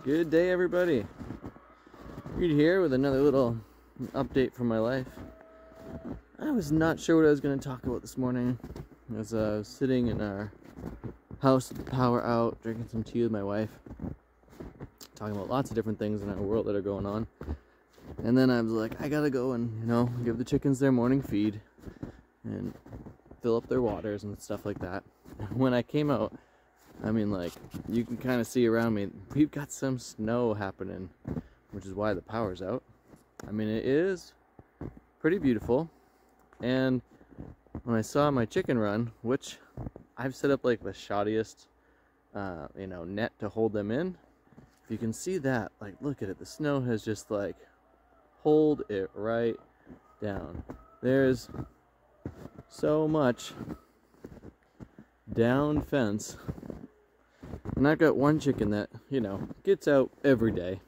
Good day, everybody. Reed here with another little update from my life. I was not sure what I was going to talk about this morning as I was sitting in our house with the power out, drinking some tea with my wife, talking about lots of different things in our world that are going on. And then I was like, I gotta go and, give the chickens their morning feed and fill up their waters and stuff like that. When I came out, I mean, like, you can kind of see around me, we've got some snow happening, which is why the power's out. I mean, it is pretty beautiful. And when I saw my chicken run, which I've set up like the shoddiest, net to hold them in. If you can see that, like, look at it. The snow has just like pulled it right down. There's so much down fence. And I've got one chicken that, gets out every day.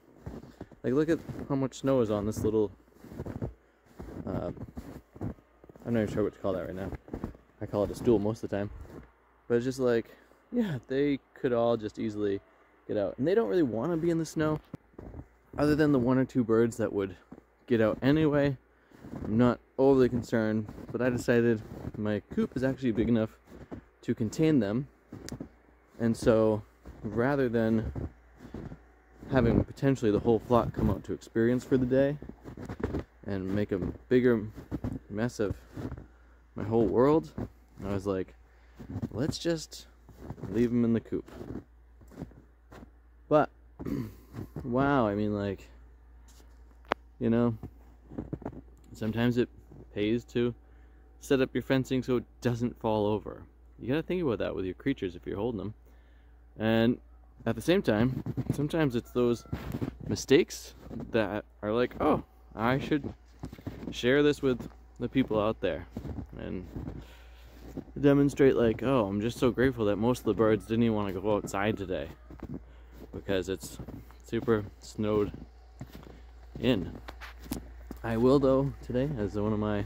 Like, look at how much snow is on this little, I'm not even sure what to call that right now. I call it a stool most of the time. But it's just like, yeah, they could all just easily get out. And they don't really want to be in the snow, other than the one or two birds that would get out anyway. I'm not overly concerned, but I decided my coop is actually big enough to contain them. And so, rather than having potentially the whole flock come out to experience for the day and make a bigger mess of my whole world, I was like, let's just leave them in the coop. But, wow, I mean, like, sometimes it pays to set up your fencing so it doesn't fall over. You gotta think about that with your creatures if you're holding them. And at the same time, sometimes it's those mistakes that are like, oh, I should share this with the people out there and demonstrate, like, oh, I'm just so grateful that most of the birds didn't even want to go outside today because it's super snowed in. I will, though, today, as one of my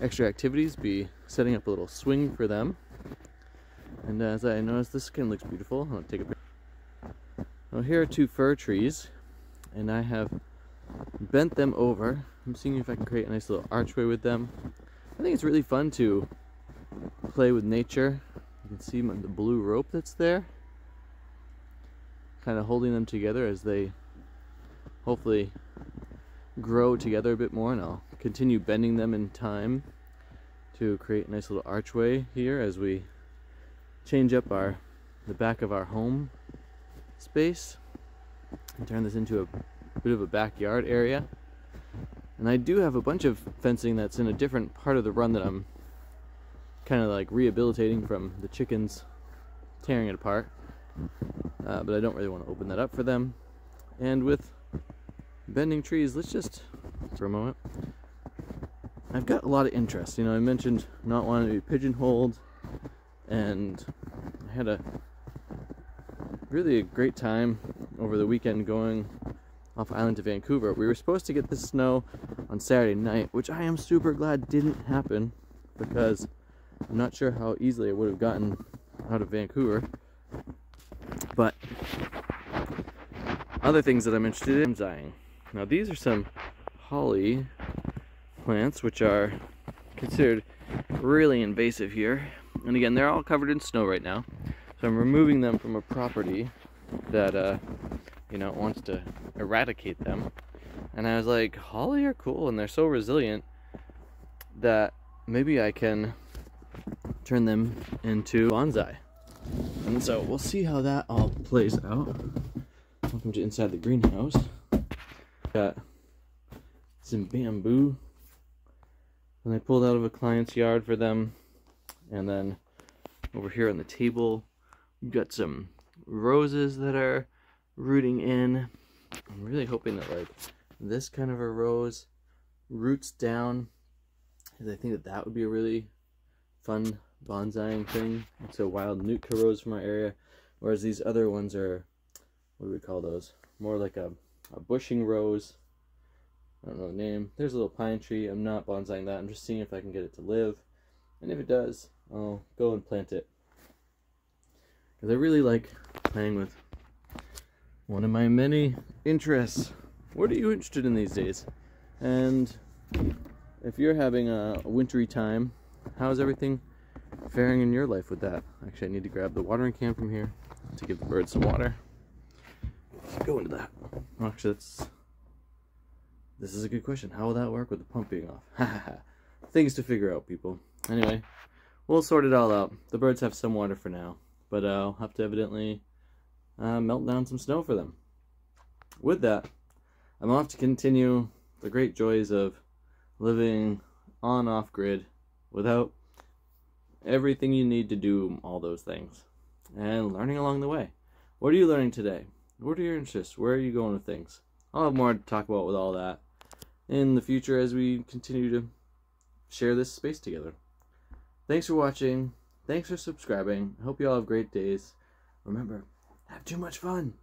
extra activities, be setting up a little swing for them. And as I noticed, this skin looks beautiful. I'll take a picture. Now, here are two fir trees, and I have bent them over. I'm seeing if I can create a nice little archway with them. I think it's really fun to play with nature. You can see the blue rope that's there, kind of holding them together as they hopefully grow together a bit more, and I'll continue bending them in time to create a nice little archway here as we change up the back of our home space and turn this into a bit of a backyard area. And I do have a bunch of fencing that's in a different part of the run that I'm kind of like rehabilitating from the chickens tearing it apart, but I don't really want to open that up for them. And with bending trees, let's just, for a moment, I've got a lot of interest. I mentioned not wanting to be pigeonholed, and I had a great time over the weekend going off island to Vancouver. We were supposed to get the snow on Saturday night, which I am super glad didn't happen, because I'm not sure how easily I would have gotten out of Vancouver. But other things that I'm interested in, bonsaiing. Now, these are some holly plants, which are considered really invasive here. And again, they're all covered in snow right now. So I'm removing them from a property that, wants to eradicate them. And I was like, holly are cool, and they're so resilient that maybe I can turn them into bonsai. And so we'll see how that all plays out. Welcome to inside the greenhouse. Got some bamboo, and I pulled out of a client's yard for them. And then over here on the table, we've got some roses that are rooting in. I'm really hoping that, like, this kind of a rose roots down, because I think that would be a really fun bonsaiing thing. It's a wild Nootka rose from our area, whereas these other ones are, what do we call those? More like a bushing rose. I don't know the name. There's a little pine tree. I'm not bonsaiing that. I'm just seeing if I can get it to live. And if it does, I'll go and plant it. Because I really like playing with one of my many interests. What are you interested in these days? And if you're having a wintry time, how's everything faring in your life with that? Actually, I need to grab the watering can from here to give the birds some water. Let's go into that. Actually, this is a good question. How will that work with the pump being off? Things to figure out, people. Anyway, we'll sort it all out. The birds have some water for now, but I'll have to evidently melt down some snow for them. With that, I'm off to continue the great joys of living on off-grid without everything you need to do all those things, and learning along the way. What are you learning today? What are your interests? Where are you going with things? I'll have more to talk about with all that in the future as we continue to share this space together. Thanks for watching. Thanks for subscribing. I hope you all have great days. Remember, have too much fun.